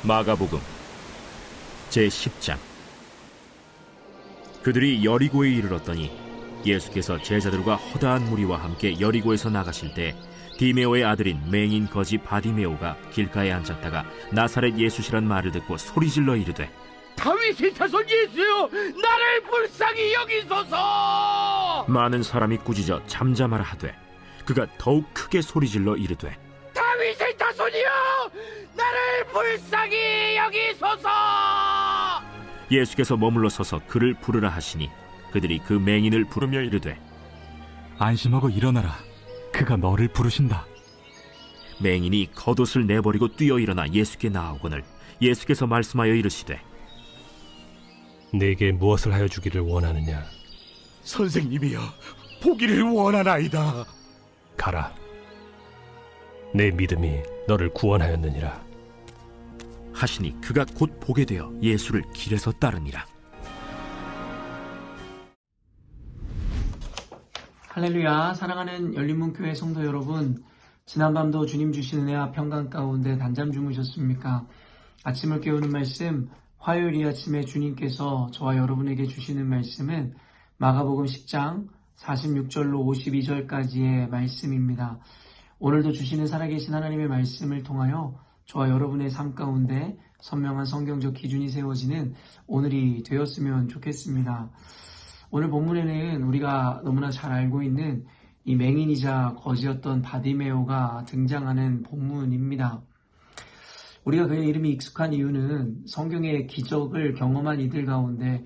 마가복음 제10장. 그들이 여리고에 이르렀더니 예수께서 제자들과 허다한 무리와 함께 여리고에서 나가실 때 디메오의 아들인 맹인 거지 바디메오가 길가에 앉았다가 나사렛 예수시란 말을 듣고 소리질러 이르되, 다윗의 자손 예수여, 나를 불쌍히 여기소서. 많은 사람이 꾸짖어 잠잠하라 하되 그가 더욱 크게 소리질러 이르되, 다윗의 자손이여, 나를 불쌍히 여기소서. 예수께서 머물러 서서 그를 부르라 하시니 그들이 그 맹인을 부르며 이르되, 안심하고 일어나라, 그가 너를 부르신다. 맹인이 겉옷을 내버리고 뛰어 일어나 예수께 나아오거늘 예수께서 말씀하여 이르시되, 네게 무엇을 하여 주기를 원하느냐? 선생님이여, 보기를 원하나이다. 가라, 내 믿음이 너를 구원하였느니라 하시니 그가 곧 보게 되어 예수를 길에서 따르니라. 할렐루야. 사랑하는 열린문교회 성도 여러분, 지난밤도 주님 주신 은혜와 평강 가운데 단잠 주무셨습니까? 아침을 깨우는 말씀, 화요일 이 아침에 주님께서 저와 여러분에게 주시는 말씀은 마가복음 10장 46절로 52절까지의 말씀입니다. 오늘도 주시는 살아계신 하나님의 말씀을 통하여 저와 여러분의 삶 가운데 선명한 성경적 기준이 세워지는 오늘이 되었으면 좋겠습니다. 오늘 본문에는 우리가 너무나 잘 알고 있는 이 맹인이자 거지였던 바디메오가 등장하는 본문입니다. 우리가 그의 이름이 익숙한 이유는 성경의 기적을 경험한 이들 가운데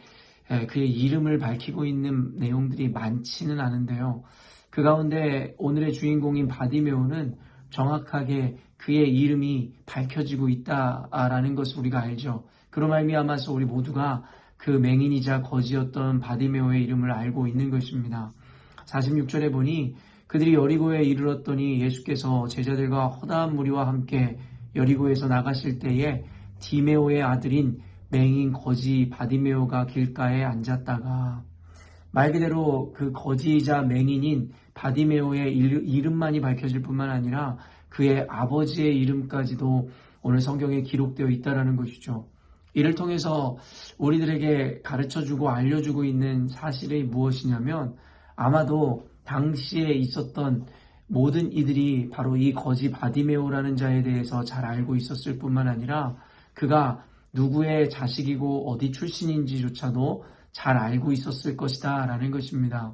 그의 이름을 밝히고 있는 내용들이 많지는 않은데요. 그 가운데 오늘의 주인공인 바디메오는 정확하게 그의 이름이 밝혀지고 있다라는 것을 우리가 알죠. 그로 말미암아서 우리 모두가 그 맹인이자 거지였던 바디메오의 이름을 알고 있는 것입니다. 46절에 보니 그들이 여리고에 이르렀더니 예수께서 제자들과 허다한 무리와 함께 여리고에서 나가실 때에 디메오의 아들인 맹인 거지 바디메오가 길가에 앉았다가, 말 그대로 그 거지이자 맹인인 바디메오의 이름만이 밝혀질 뿐만 아니라 그의 아버지의 이름까지도 오늘 성경에 기록되어 있다는 것이죠. 이를 통해서 우리들에게 가르쳐주고 알려주고 있는 사실이 무엇이냐면, 아마도 당시에 있었던 모든 이들이 바로 이 거지 바디메오라는 자에 대해서 잘 알고 있었을 뿐만 아니라 그가 누구의 자식이고 어디 출신인지조차도 잘 알고 있었을 것이다 라는 것입니다.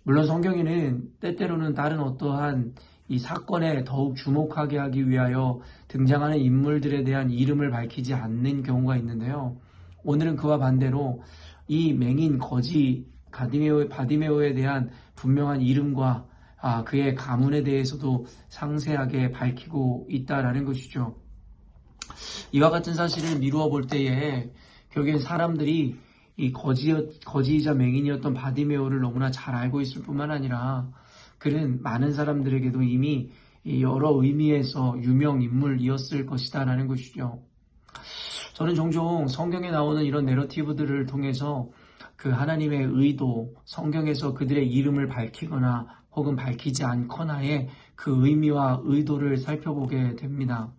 물론 성경에는 때때로는 다른 어떠한 이 사건에 더욱 주목하게 하기 위하여 등장하는 인물들에 대한 이름을 밝히지 않는 경우가 있는데요. 오늘은 그와 반대로 이 맹인 거지 바디메오에 대한 분명한 이름과 그의 가문에 대해서도 상세하게 밝히고 있다라는 것이죠. 이와 같은 사실을 미루어 볼 때에 결국엔 사람들이 이 거지이자 맹인이었던 바디메오를 너무나 잘 알고 있을 뿐만 아니라 그는 많은 사람들에게도 이미 여러 의미에서 유명 인물이었을 것이다 라는 것이죠. 저는 종종 성경에 나오는 이런 내러티브들을 통해서 그 하나님의 의도, 성경에서 그들의 이름을 밝히거나 혹은 밝히지 않거나의 그 의미와 의도를 살펴보게 됩니다.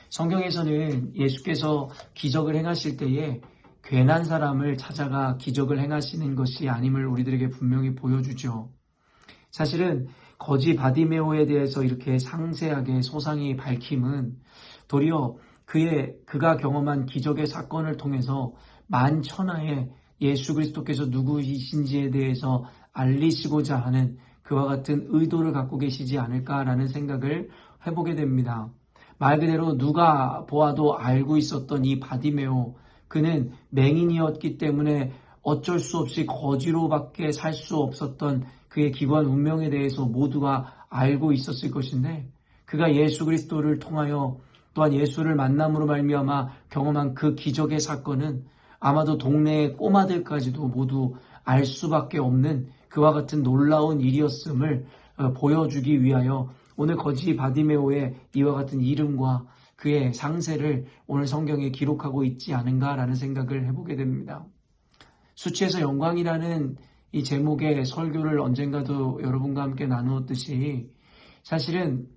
성경에서는 예수께서 기적을 행하실 때에 괜한 사람을 찾아가 기적을 행하시는 것이 아님을 우리들에게 분명히 보여주죠. 사실은 거지 바디메오에 대해서 이렇게 상세하게 소상히 밝힘은 도리어 그가 경험한 기적의 사건을 통해서 만천하에 예수 그리스도께서 누구이신지에 대해서 알리시고자 하는 그와 같은 의도를 갖고 계시지 않을까라는 생각을 해보게 됩니다. 말 그대로 누가 보아도 알고 있었던 이 바디메오, 그는 맹인이었기 때문에 어쩔 수 없이 거지로밖에 살 수 없었던 그의 기관 운명에 대해서 모두가 알고 있었을 것인데, 그가 예수 그리스도를 통하여 또한 예수를 만남으로 말미암아 경험한 그 기적의 사건은 아마도 동네의 꼬마들까지도 모두 알 수밖에 없는 그와 같은 놀라운 일이었음을 보여주기 위하여 오늘 거지 바디메오의 이와 같은 이름과 그의 상세를 오늘 성경에 기록하고 있지 않은가라는 생각을 해보게 됩니다. 수치에서 영광이라는 이 제목의 설교를 언젠가도 여러분과 함께 나누었듯이 사실은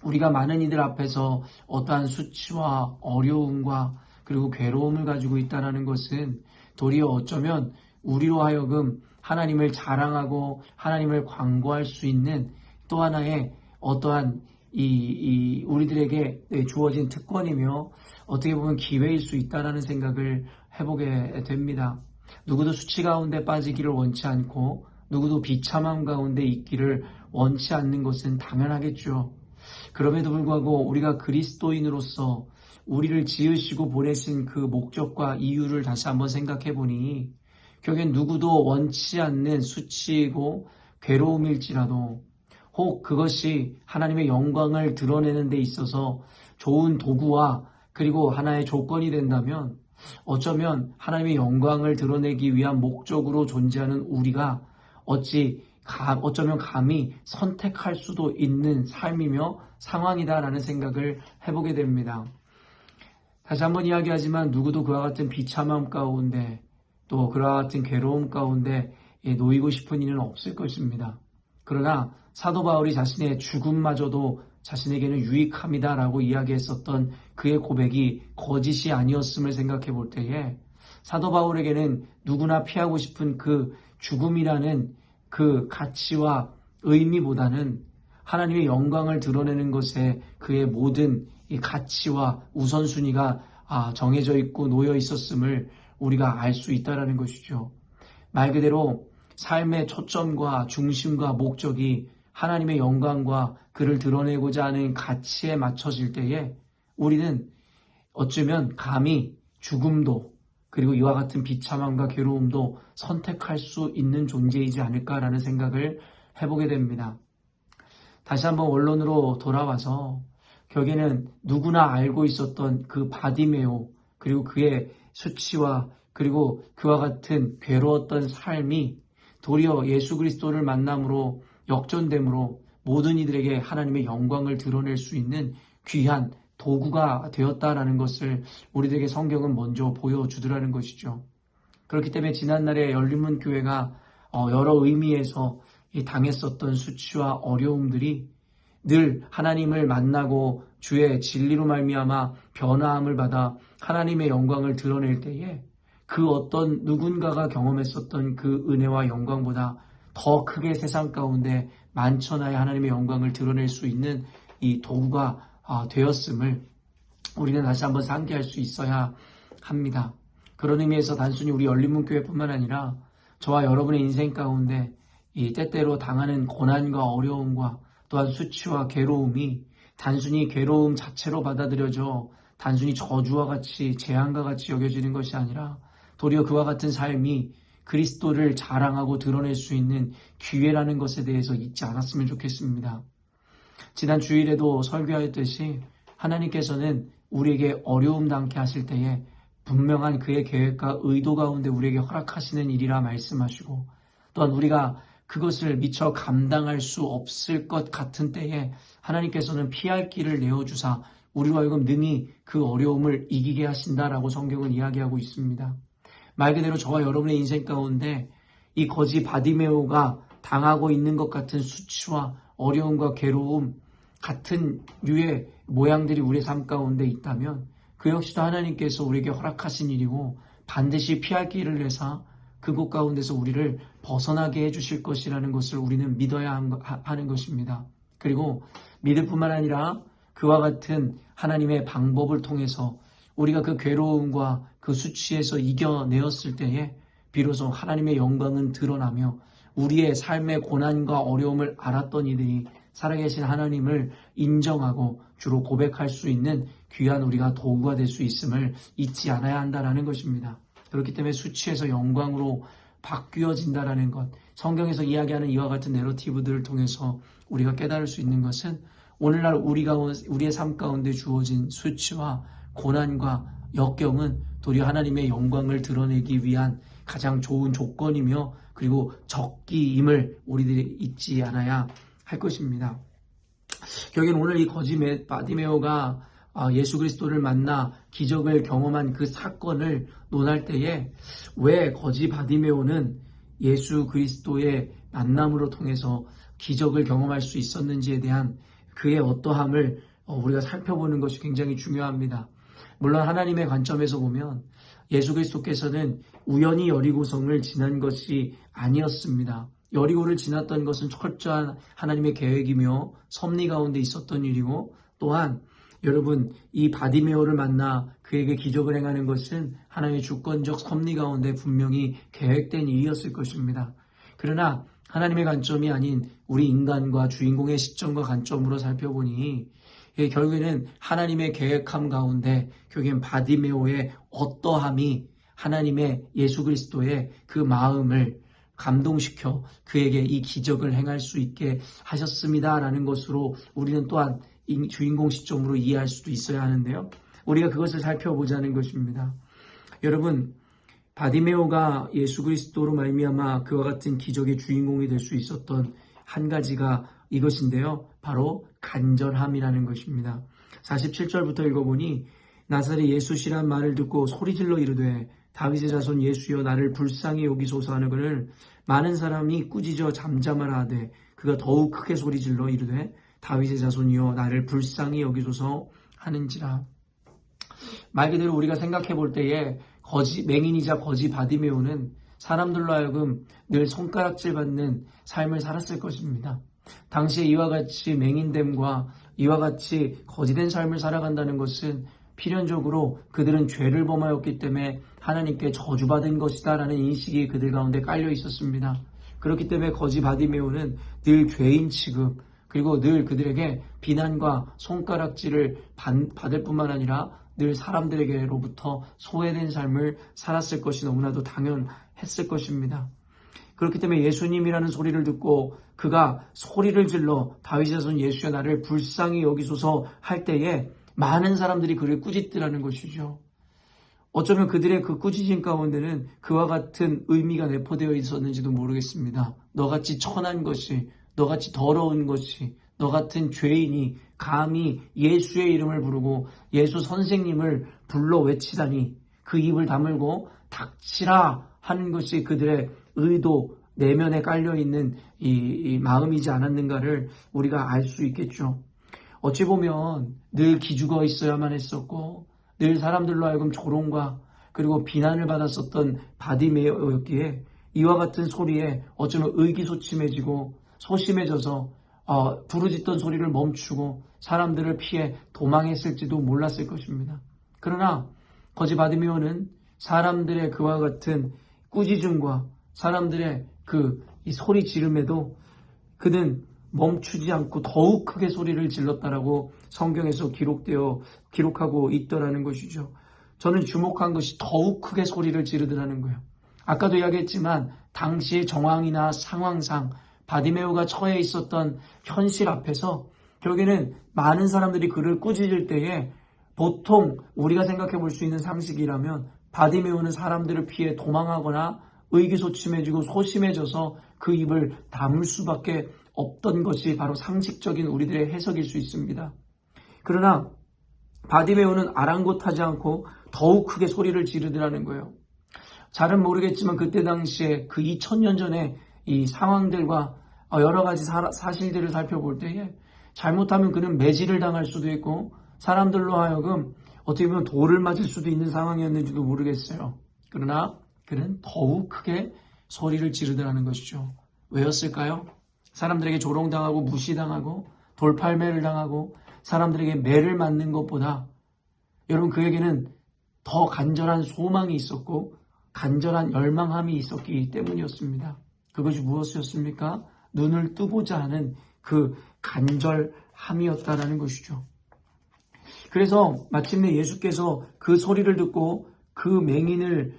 우리가 많은 이들 앞에서 어떠한 수치와 어려움과 그리고 괴로움을 가지고 있다는 것은 도리어 어쩌면 우리로 하여금 하나님을 자랑하고 하나님을 광고할 수 있는 또 하나의 어떠한 우리들에게 주어진 특권이며 어떻게 보면 기회일 수 있다는 생각을 해보게 됩니다. 누구도 수치 가운데 빠지기를 원치 않고 누구도 비참함 가운데 있기를 원치 않는 것은 당연하겠죠. 그럼에도 불구하고 우리가 그리스도인으로서 우리를 지으시고 보내신 그 목적과 이유를 다시 한번 생각해 보니 결국엔 누구도 원치 않는 수치이고 괴로움일지라도 혹 그것이 하나님의 영광을 드러내는 데 있어서 좋은 도구와 그리고 하나의 조건이 된다면 어쩌면 하나님의 영광을 드러내기 위한 목적으로 존재하는 우리가 어쩌면 감히 선택할 수도 있는 삶이며 상황이다라는 생각을 해보게 됩니다. 다시 한번 이야기하지만 누구도 그와 같은 비참함 가운데 또 그와 같은 괴로움 가운데 놓이고 싶은 이는 없을 것입니다. 그러나 사도 바울이 자신의 죽음마저도 자신에게는 유익함이다라고 이야기했었던 그의 고백이 거짓이 아니었음을 생각해 볼 때에 사도 바울에게는 누구나 피하고 싶은 그 죽음이라는 그 가치와 의미보다는 하나님의 영광을 드러내는 것에 그의 모든 이 가치와 우선순위가 정해져 있고 놓여 있었음을 우리가 알 수 있다는 것이죠. 말 그대로 삶의 초점과 중심과 목적이 하나님의 영광과 그를 드러내고자 하는 가치에 맞춰질 때에 우리는 어쩌면 감히 죽음도 그리고 이와 같은 비참함과 괴로움도 선택할 수 있는 존재이지 않을까라는 생각을 해보게 됩니다. 다시 한번 원론으로 돌아와서 결국에는 누구나 알고 있었던 그 바디메오 그리고 그의 수치와 그리고 그와 같은 괴로웠던 삶이 도리어 예수 그리스도를 만남으로 역전됨으로 모든 이들에게 하나님의 영광을 드러낼 수 있는 귀한 도구가 되었다라는 것을 우리들에게 성경은 먼저 보여주더라는 것이죠. 그렇기 때문에 지난날에 열린문 교회가 여러 의미에서 당했었던 수치와 어려움들이 늘 하나님을 만나고 주의 진리로 말미암아 변화함을 받아 하나님의 영광을 드러낼 때에 그 어떤 누군가가 경험했었던 그 은혜와 영광보다 더 크게 세상 가운데 만천하의 하나님의 영광을 드러낼 수 있는 이 도구가 되었음을 우리는 다시 한번 상기할 수 있어야 합니다. 그런 의미에서 단순히 우리 열린문교회뿐만 아니라 저와 여러분의 인생 가운데 이 때때로 당하는 고난과 어려움과 또한 수치와 괴로움이 단순히 괴로움 자체로 받아들여져 단순히 저주와 같이 재앙과 같이 여겨지는 것이 아니라 도리어 그와 같은 삶이 그리스도를 자랑하고 드러낼 수 있는 기회라는 것에 대해서 잊지 않았으면 좋겠습니다. 지난 주일에도 설교하였듯이 하나님께서는 우리에게 어려움 당케 하실 때에 분명한 그의 계획과 의도 가운데 우리에게 허락하시는 일이라 말씀하시고 또한 우리가 그것을 미처 감당할 수 없을 것 같은 때에 하나님께서는 피할 길을 내어주사 우리로 하여금 능히 그 어려움을 이기게 하신다라고 성경은 이야기하고 있습니다. 말 그대로 저와 여러분의 인생 가운데 이 거지 바디메오가 당하고 있는 것 같은 수치와 어려움과 괴로움 같은 류의 모양들이 우리의 삶 가운데 있다면 그 역시도 하나님께서 우리에게 허락하신 일이고 반드시 피할 길을 내사 그곳 가운데서 우리를 벗어나게 해주실 것이라는 것을 우리는 믿어야 하는 것입니다. 그리고 믿을 뿐만 아니라 그와 같은 하나님의 방법을 통해서 우리가 그 괴로움과 그 수치에서 이겨내었을 때에 비로소 하나님의 영광은 드러나며 우리의 삶의 고난과 어려움을 알았던 이들이 살아계신 하나님을 인정하고 주로 고백할 수 있는 귀한 우리가 도구가 될 수 있음을 잊지 않아야 한다는 것입니다. 그렇기 때문에 수치에서 영광으로 바뀌어진다는 것, 성경에서 이야기하는 이와 같은 내러티브들을 통해서 우리가 깨달을 수 있는 것은 오늘날 우리의 삶 가운데 주어진 수치와 고난과 역경은 도리어 하나님의 영광을 드러내기 위한 가장 좋은 조건이며 그리고 적기임을 우리들이 잊지 않아야 할 것입니다. 결국엔 오늘 이 거지 바디메오가 예수 그리스도를 만나 기적을 경험한 그 사건을 논할 때에 왜 거지 바디메오는 예수 그리스도의 만남으로 통해서 기적을 경험할 수 있었는지에 대한 그의 어떠함을 우리가 살펴보는 것이 굉장히 중요합니다. 물론 하나님의 관점에서 보면 예수 그리스도께서는 우연히 여리고성을 지난 것이 아니었습니다. 여리고를 지났던 것은 철저한 하나님의 계획이며 섭리 가운데 있었던 일이고, 또한 여러분 이 바디메오를 만나 그에게 기적을 행하는 것은 하나님의 주권적 섭리 가운데 분명히 계획된 일이었을 것입니다. 그러나 하나님의 관점이 아닌 우리 인간과 주인공의 시점과 관점으로 살펴보니 결국에는 하나님의 계획함 가운데 결국엔 바디메오의 어떠함이 하나님의 예수 그리스도의 그 마음을 감동시켜 그에게 이 기적을 행할 수 있게 하셨습니다라는 것으로 우리는 또한 주인공 시점으로 이해할 수도 있어야 하는데요. 우리가 그것을 살펴보자는 것입니다. 여러분, 바디메오가 예수 그리스도로 말미암아 그와 같은 기적의 주인공이 될 수 있었던 한 가지가 이것인데요. 바로 간절함이라는 것입니다. 47절부터 읽어보니 나사렛 예수시란 말을 듣고 소리질러 이르되 다윗의 자손 예수여 나를 불쌍히 여기소서 하는거늘 많은 사람이 꾸짖어 잠잠하라 하되 그가 더욱 크게 소리질러 이르되 다윗의 자손이여 나를 불쌍히 여기소서 하는지라. 말 그대로 우리가 생각해 볼 때에 맹인이자 거지 바디메오는 사람들로 하여금 늘 손가락질 받는 삶을 살았을 것입니다. 당시에 이와 같이 맹인됨과 이와 같이 거지된 삶을 살아간다는 것은 필연적으로 그들은 죄를 범하였기 때문에 하나님께 저주받은 것이다 라는 인식이 그들 가운데 깔려 있었습니다. 그렇기 때문에 거지 바디메오는 늘 죄인 취급, 그리고 늘 그들에게 비난과 손가락질을 받을 뿐만 아니라 늘 사람들에게로부터 소외된 삶을 살았을 것이 너무나도 당연했을 것입니다. 그렇기 때문에 예수님이라는 소리를 듣고 그가 소리를 질러 다윗의 자손 예수여 나를 불쌍히 여기소서 할 때에 많은 사람들이 그를 꾸짖더라는 것이죠. 어쩌면 그들의 그 꾸짖음 가운데는 그와 같은 의미가 내포되어 있었는지도 모르겠습니다. 너같이 천한 것이, 너같이 더러운 것이, 너 같은 죄인이 감히 예수의 이름을 부르고 예수 선생님을 불러 외치다니 그 입을 다물고 닥치라 하는 것이 그들의 의도 내면에 깔려있는 이 마음이지 않았는가를 우리가 알 수 있겠죠. 어찌 보면 늘 기죽어 있어야만 했었고 늘 사람들로 하여금 조롱과 그리고 비난을 받았었던 바디메오였기에 이와 같은 소리에 어쩌면 의기소침해지고 소심해져서 부르짖던 소리를 멈추고 사람들을 피해 도망했을지도 몰랐을 것입니다. 그러나 거지 바디메오는 사람들의 그와 같은 꾸짖음과 사람들의 이 소리 지름에도 그는 멈추지 않고 더욱 크게 소리를 질렀다라고 성경에서 기록하고 있더라는 것이죠. 저는 주목한 것이 더욱 크게 소리를 지르더라는 거예요. 아까도 이야기했지만 당시의 정황이나 상황상 바디메오가 처해 있었던 현실 앞에서 결국에는 많은 사람들이 그를 꾸짖을 때에 보통 우리가 생각해 볼 수 있는 상식이라면 바디메오는 사람들을 피해 도망하거나 의기소침해지고 소심해져서 그 입을 다물 수밖에 없던 것이 바로 상식적인 우리들의 해석일 수 있습니다. 그러나 바디메오는 아랑곳하지 않고 더욱 크게 소리를 지르더라는 거예요. 잘은 모르겠지만 그때 당시에 그 2000년 전에 이 상황들과 여러 가지 사실들을 살펴볼 때에 잘못하면 그는 매질을 당할 수도 있고 사람들로 하여금 어떻게 보면 돌을 맞을 수도 있는 상황이었는지도 모르겠어요. 그러나 그는 더욱 크게 소리를 지르더라는 것이죠. 왜였을까요? 사람들에게 조롱당하고 무시당하고 돌팔매를 당하고 사람들에게 매를 맞는 것보다 여러분 그에게는 더 간절한 소망이 있었고 간절한 열망함이 있었기 때문이었습니다. 그것이 무엇이었습니까? 눈을 뜨고자 하는 그 간절함이었다라는 것이죠. 그래서 마침내 예수께서 그 소리를 듣고 그 맹인을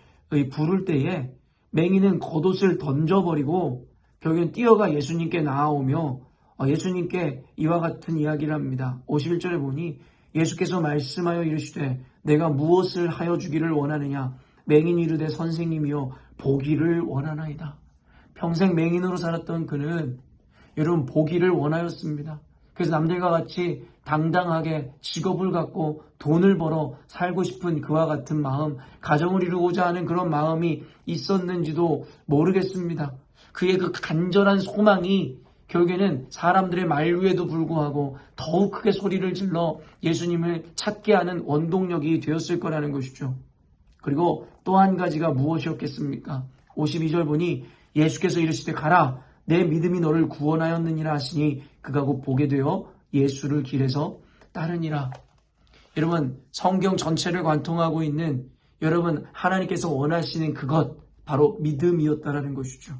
부를 때에 맹인은 겉옷을 던져버리고 결국엔 뛰어가 예수님께 나아오며 예수님께 이와 같은 이야기를 합니다. 51절에 보니 예수께서 말씀하여 이르시되 내가 무엇을 하여 주기를 원하느냐 맹인이 이르되 선생님이여 보기를 원하나이다. 평생 맹인으로 살았던 그는 여러분 보기를 원하였습니다. 그래서 남들과 같이 당당하게 직업을 갖고 돈을 벌어 살고 싶은 그와 같은 마음, 가정을 이루고자 하는 그런 마음이 있었는지도 모르겠습니다. 그의 그 간절한 소망이 결국에는 사람들의 만류에도 불구하고 더욱 크게 소리를 질러 예수님을 찾게 하는 원동력이 되었을 거라는 것이죠. 그리고 또 한 가지가 무엇이었겠습니까? 52절 보니 예수께서 이르시되 가라 내 믿음이 너를 구원하였느니라 하시니 그가 곧 보게 되어 예수를 길에서 따르니라. 여러분, 성경 전체를 관통하고 있는 여러분, 하나님께서 원하시는 그것 바로 믿음이었다라는 것이죠.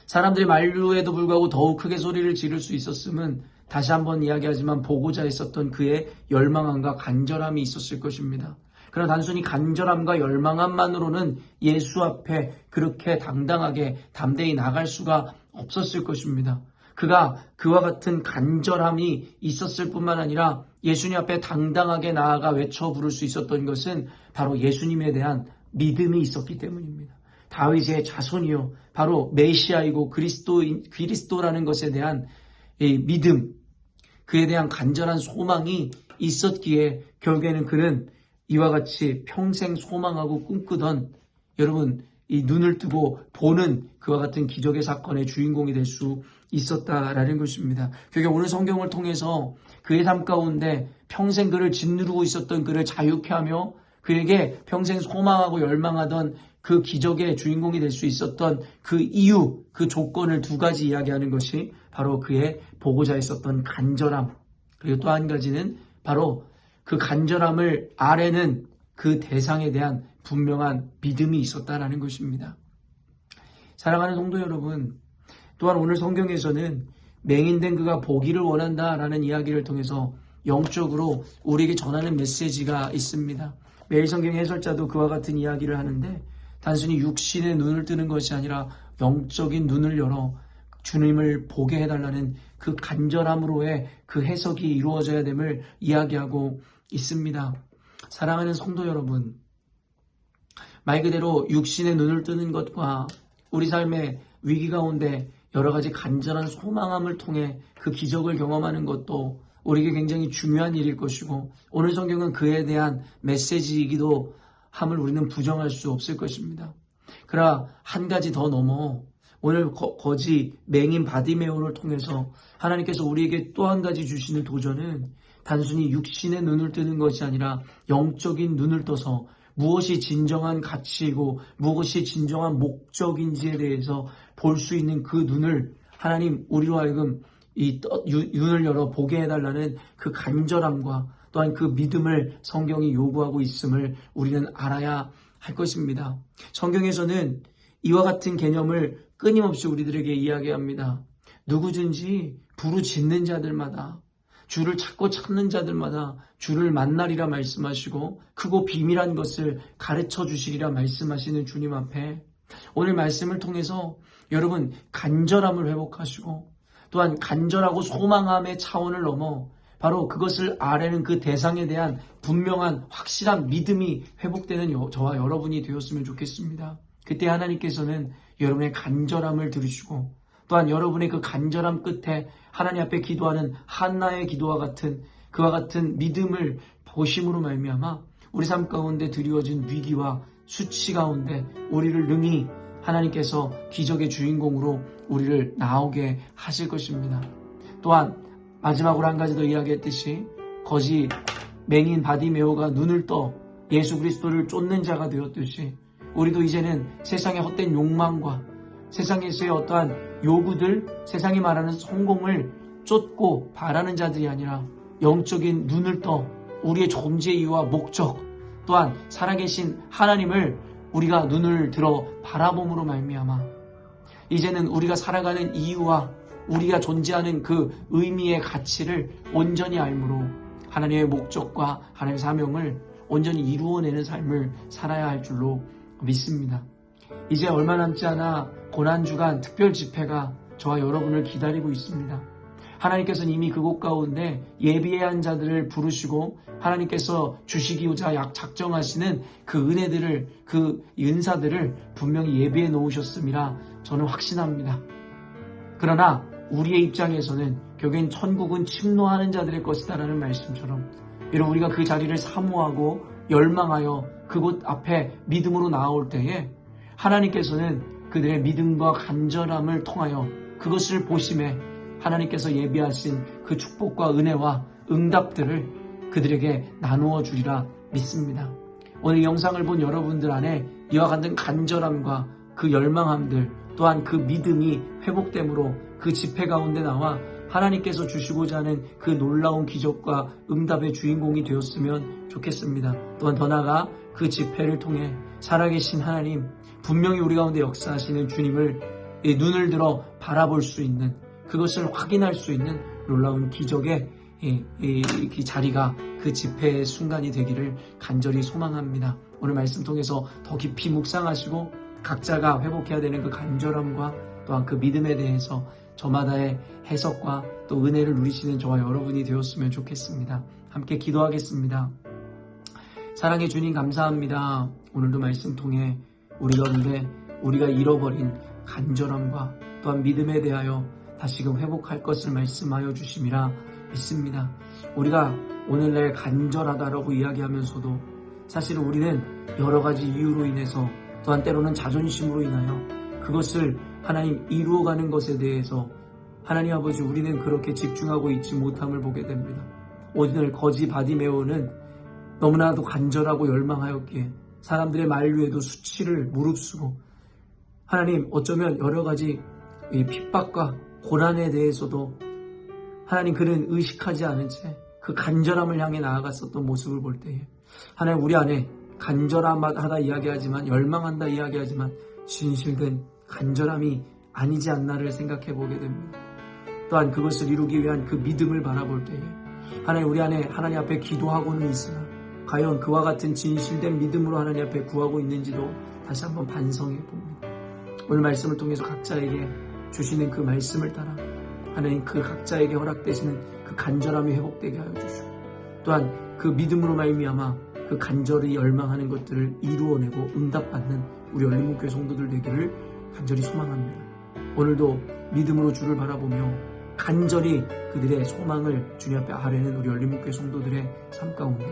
사람들의 만류에도 불구하고 더욱 크게 소리를 지를 수 있었음은 다시 한번 이야기하지만 보고자 했었던 그의 열망함과 간절함이 있었을 것입니다. 그러나 단순히 간절함과 열망함만으로는 예수 앞에 그렇게 당당하게 담대히 나갈 수가 없었을 것입니다. 그가 그와 같은 간절함이 있었을 뿐만 아니라 예수님 앞에 당당하게 나아가 외쳐 부를 수 있었던 것은 바로 예수님에 대한 믿음이 있었기 때문입니다. 다윗의 자손이요 바로 메시아이고 그리스도라는 것에 대한 이 믿음, 그에 대한 간절한 소망이 있었기에 결국에는 그는 이와 같이 평생 소망하고 꿈꾸던 여러분 이 눈을 뜨고 보는 그와 같은 기적의 사건의 주인공이 될 수 있었다라는 것입니다. 결국 오늘 성경을 통해서 그의 삶 가운데 평생 그를 짓누르고 있었던 그를 자유케 하며 그에게 평생 소망하고 열망하던 그 기적의 주인공이 될 수 있었던 그 이유, 그 조건을 두 가지 이야기하는 것이 바로 그의 보고자 했었던 간절함, 그리고 또 한 가지는 바로 그 간절함을 아래는 그 대상에 대한 분명한 믿음이 있었다라는 것입니다. 사랑하는 성도 여러분, 또한 오늘 성경에서는 맹인된 그가 보기를 원한다라는 이야기를 통해서 영적으로 우리에게 전하는 메시지가 있습니다. 매일 성경 해설자도 그와 같은 이야기를 하는데 단순히 육신의 눈을 뜨는 것이 아니라 영적인 눈을 열어 주님을 보게 해달라는 그 간절함으로의 그 해석이 이루어져야 됨을 이야기하고 있습니다. 사랑하는 성도 여러분, 말 그대로 육신의 눈을 뜨는 것과 우리 삶의 위기 가운데 여러 가지 간절한 소망함을 통해 그 기적을 경험하는 것도 우리에게 굉장히 중요한 일일 것이고 오늘 성경은 그에 대한 메시지이기도 함을 우리는 부정할 수 없을 것입니다. 그러나 한 가지 더 넘어 오늘 거지 맹인 바디메오를 통해서 하나님께서 우리에게 또 한 가지 주시는 도전은 단순히 육신의 눈을 뜨는 것이 아니라 영적인 눈을 떠서 무엇이 진정한 가치이고 무엇이 진정한 목적인지에 대해서 볼 수 있는 그 눈을 하나님 우리로 하여금 이 눈을 열어 보게 해달라는 그 간절함과 또한 그 믿음을 성경이 요구하고 있음을 우리는 알아야 할 것입니다. 성경에서는 이와 같은 개념을 끊임없이 우리들에게 이야기합니다. 누구든지 부르짖는 자들마다 주를 찾고 찾는 자들마다 주를 만나리라 말씀하시고 크고 비밀한 것을 가르쳐 주시리라 말씀하시는 주님 앞에 오늘 말씀을 통해서 여러분 간절함을 회복하시고 또한 간절하고 소망함의 차원을 넘어 바로 그것을 아래는 그 대상에 대한 분명한 확실한 믿음이 회복되는 저와 여러분이 되었으면 좋겠습니다. 그때 하나님께서는 여러분의 간절함을 들으시고 또한 여러분의 그 간절함 끝에 하나님 앞에 기도하는 한나의 기도와 같은 그와 같은 믿음을 보심으로 말미암아 우리 삶 가운데 드리워진 위기와 수치 가운데 우리를 능히 하나님께서 기적의 주인공으로 우리를 나오게 하실 것입니다. 또한 마지막으로 한 가지 더 이야기했듯이 거지 맹인 바디메오가 눈을 떠 예수 그리스도를 쫓는 자가 되었듯이 우리도 이제는 세상의 헛된 욕망과 세상에서의 어떠한 요구들, 세상이 말하는 성공을 쫓고 바라는 자들이 아니라 영적인 눈을 떠 우리의 존재 이유와 목적 또한 살아계신 하나님을 우리가 눈을 들어 바라봄으로 말미암아 이제는 우리가 살아가는 이유와 우리가 존재하는 그 의미의 가치를 온전히 알므로 하나님의 목적과 하나님의 사명을 온전히 이루어내는 삶을 살아야 할 줄로 믿습니다. 이제 얼마 남지 않아 고난주간 특별 집회가 저와 여러분을 기다리고 있습니다. 하나님께서는 이미 그곳 가운데 예비한 자들을 부르시고 하나님께서 주시기고자 작정하시는 그 은혜들을 그 은사들을 분명히 예비해 놓으셨음이라 저는 확신합니다. 그러나 우리의 입장에서는 결국엔 천국은 침노하는 자들의 것이다라는 말씀처럼 여러분 우리가 그 자리를 사모하고 열망하여 그곳 앞에 믿음으로 나아올 때에 하나님께서는 그들의 믿음과 간절함을 통하여 그것을 보심에 하나님께서 예비하신 그 축복과 은혜와 응답들을 그들에게 나누어 주리라 믿습니다. 오늘 영상을 본 여러분들 안에 이와 같은 간절함과 그 열망함들 또한 그 믿음이 회복됨으로 그 집회 가운데 나와 하나님께서 주시고자 하는 그 놀라운 기적과 응답의 주인공이 되었으면 좋겠습니다. 또한 더 나아가 그 집회를 통해 살아계신 하나님, 분명히 우리 가운데 역사하시는 주님을 눈을 들어 바라볼 수 있는, 그것을 확인할 수 있는 놀라운 기적의 이 자리가 그 집회의 순간이 되기를 간절히 소망합니다. 오늘 말씀 통해서 더 깊이 묵상하시고 각자가 회복해야 되는 그 간절함과 또한 그 믿음에 대해서 저마다의 해석과 또 은혜를 누리시는 저와 여러분이 되었으면 좋겠습니다. 함께 기도하겠습니다. 사랑의 주님 감사합니다. 오늘도 말씀 통해 우리 가운데 우리가 잃어버린 간절함과 또한 믿음에 대하여 다시금 회복할 것을 말씀하여 주심이라 믿습니다. 우리가 오늘날 간절하다라고 이야기하면서도 사실은 우리는 여러 가지 이유로 인해서 또한 때로는 자존심으로 인하여 그것을 하나님 이루어가는 것에 대해서 하나님 아버지 우리는 그렇게 집중하고 있지 못함을 보게 됩니다. 오늘 거지 바디메오는 너무나도 간절하고 열망하였기에 사람들의 만류에도 수치를 무릅쓰고 하나님 어쩌면 여러 가지 핍박과 고난에 대해서도 하나님 그는 의식하지 않은 채 그 간절함을 향해 나아갔었던 모습을 볼 때에 하나님 우리 안에 간절하다 이야기하지만 열망한다 이야기하지만 진실된 간절함이 아니지 않나를 생각해 보게 됩니다. 또한 그것을 이루기 위한 그 믿음을 바라볼 때에 하나님 우리 안에 하나님 앞에 기도하고는 있으나 과연 그와 같은 진실된 믿음으로 하나님 앞에 구하고 있는지도 다시 한번 반성해 봅니다. 오늘 말씀을 통해서 각자에게 주시는 그 말씀을 따라 하나님 그 각자에게 허락되시는 그 간절함이 회복되게 하여 주시고 또한 그 믿음으로 말미암아 그 간절히 열망하는 것들을 이루어내고 응답받는 우리 열린문교회 성도들 되기를 간절히 소망합니다. 오늘도 믿음으로 주를 바라보며 간절히 그들의 소망을 주님 앞에 아뢰는 우리 열린문교회 성도들의 삶 가운데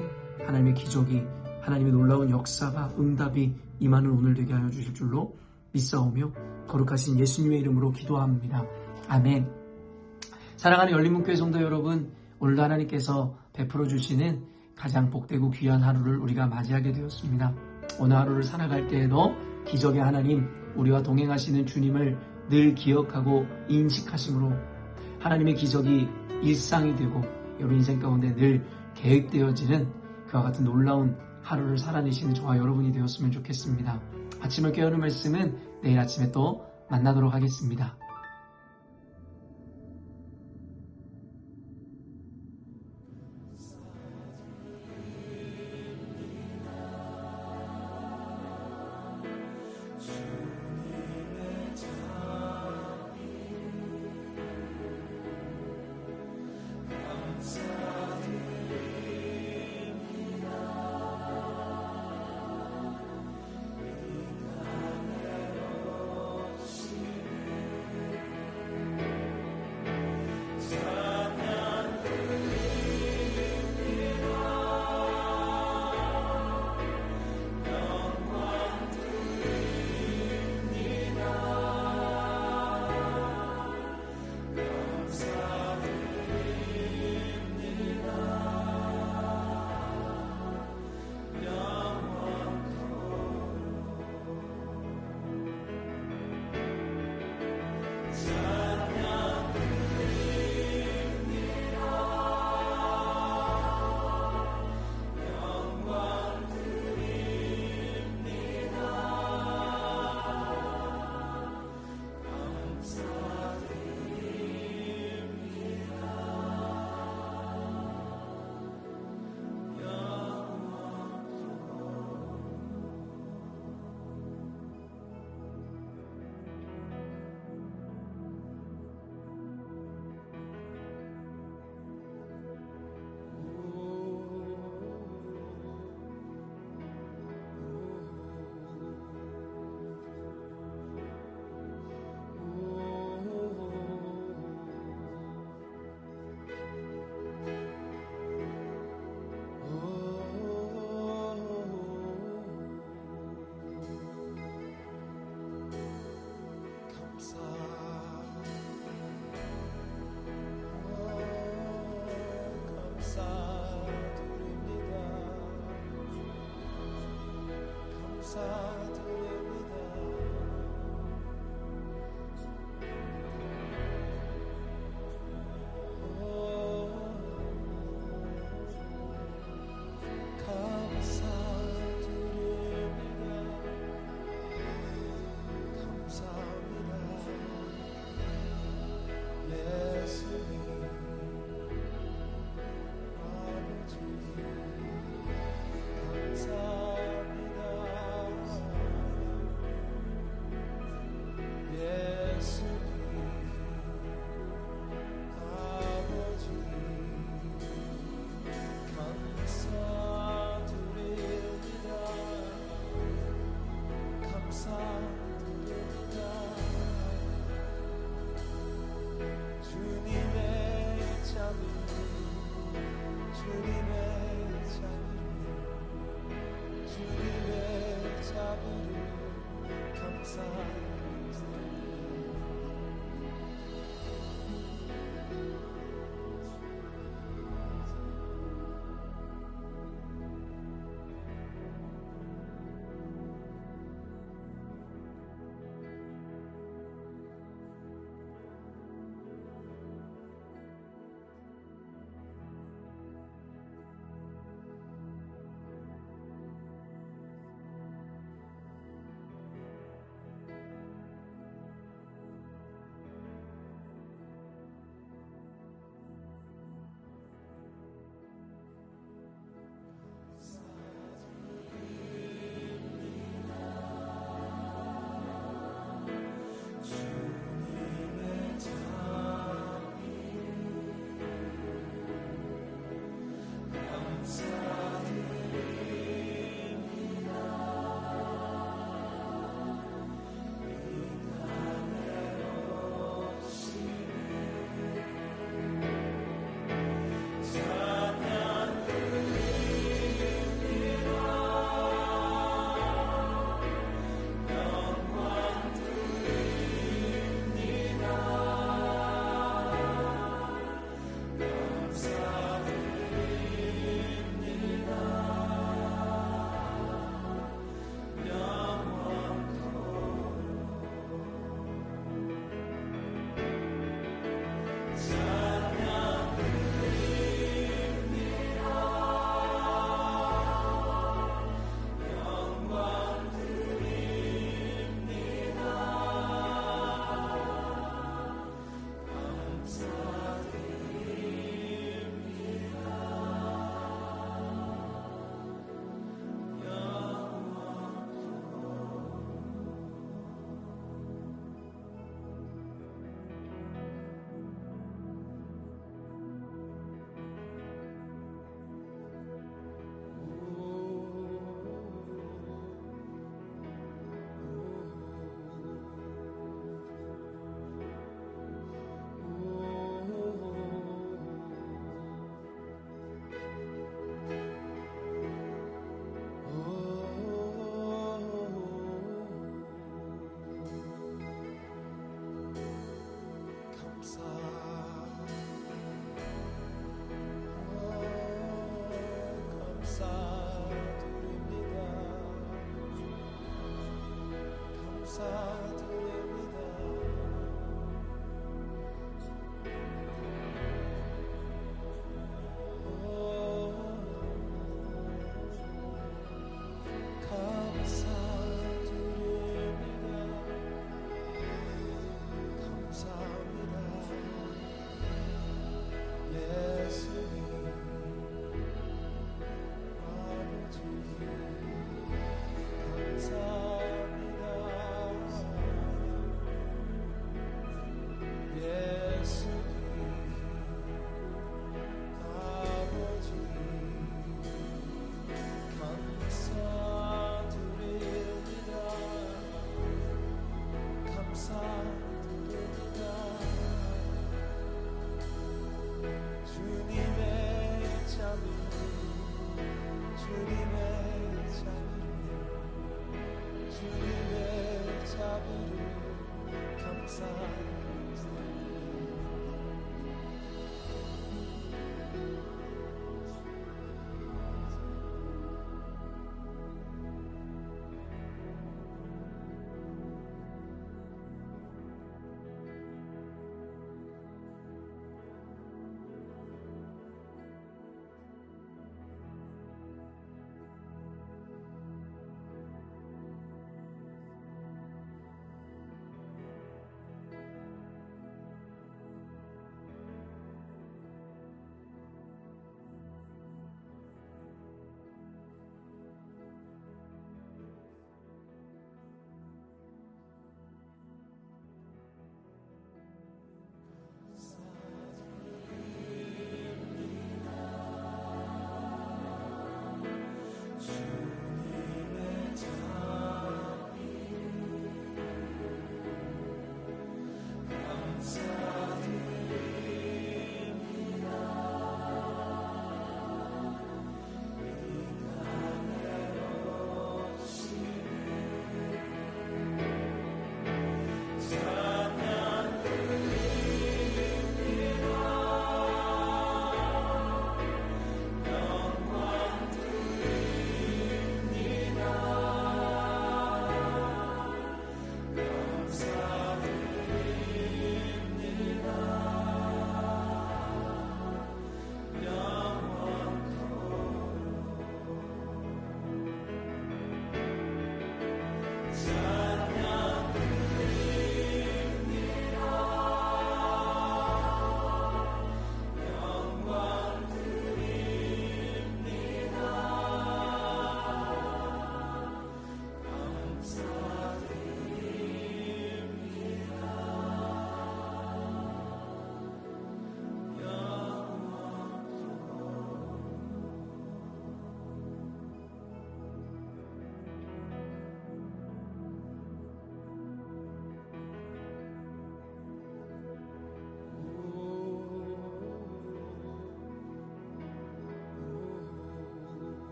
하나님의 기적이 하나님의 놀라운 역사가 응답이 임하는 오늘 되게 하여 주실 줄로 믿사오며 거룩하신 예수님의 이름으로 기도합니다. 아멘. 사랑하는 열린문교회 성도 여러분, 오늘도 하나님께서 베풀어 주시는 가장 복되고 귀한 하루를 우리가 맞이하게 되었습니다. 오늘 하루를 살아갈 때에도 기적의 하나님, 우리와 동행하시는 주님을 늘 기억하고 인식하심으로 하나님의 기적이 일상이 되고 여러분 인생 가운데 늘 계획되어지는 그와 같은 놀라운 하루를 살아내시는 저와 여러분이 되었으면 좋겠습니다. 아침을 깨우는 말씀은 내일 아침에 또 만나도록 하겠습니다.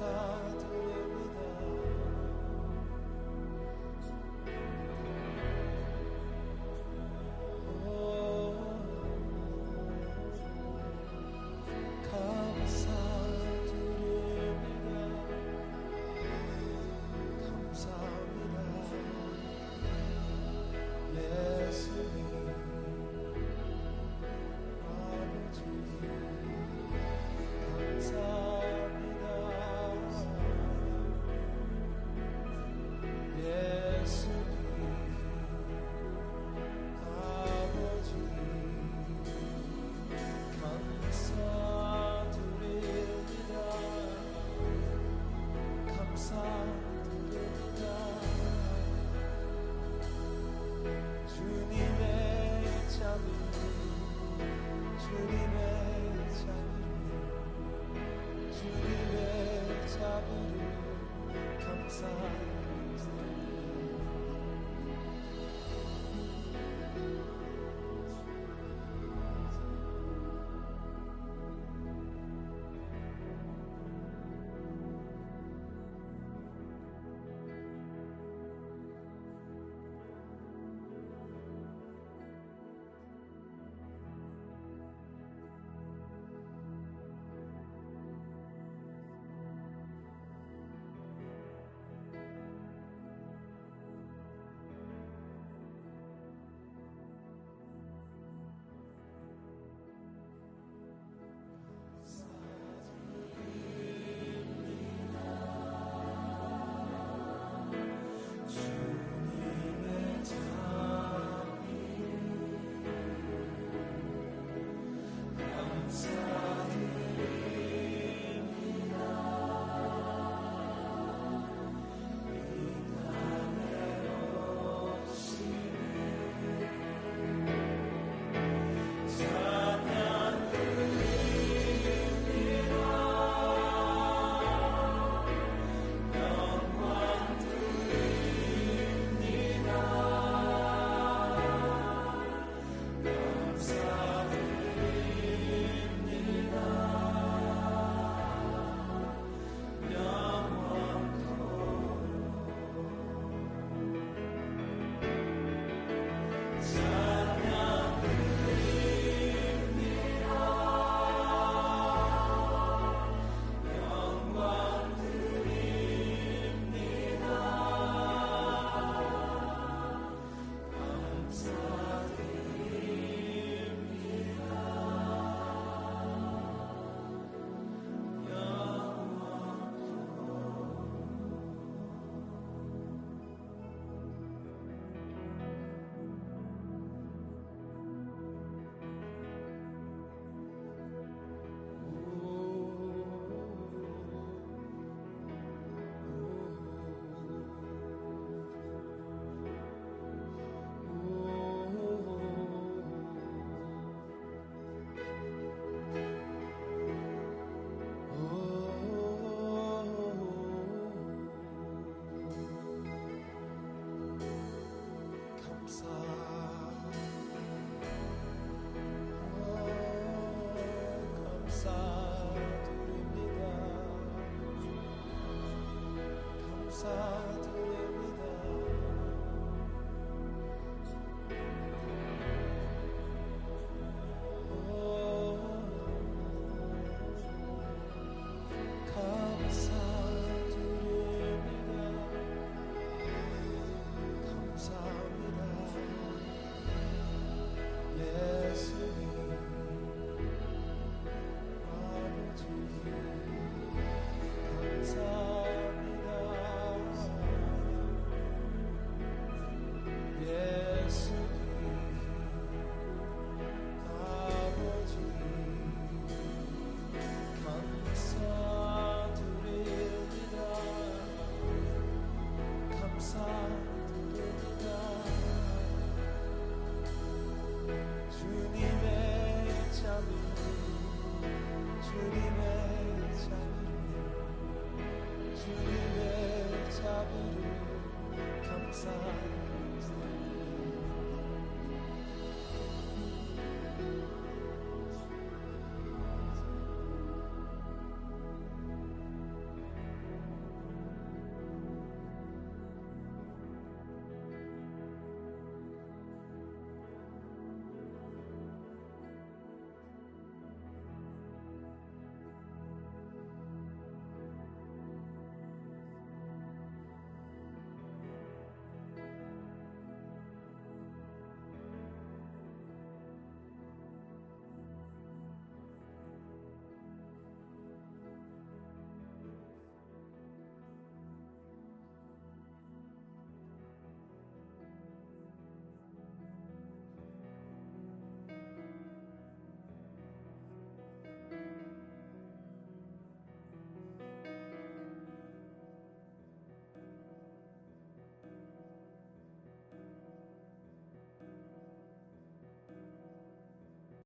감사드립니다. 감사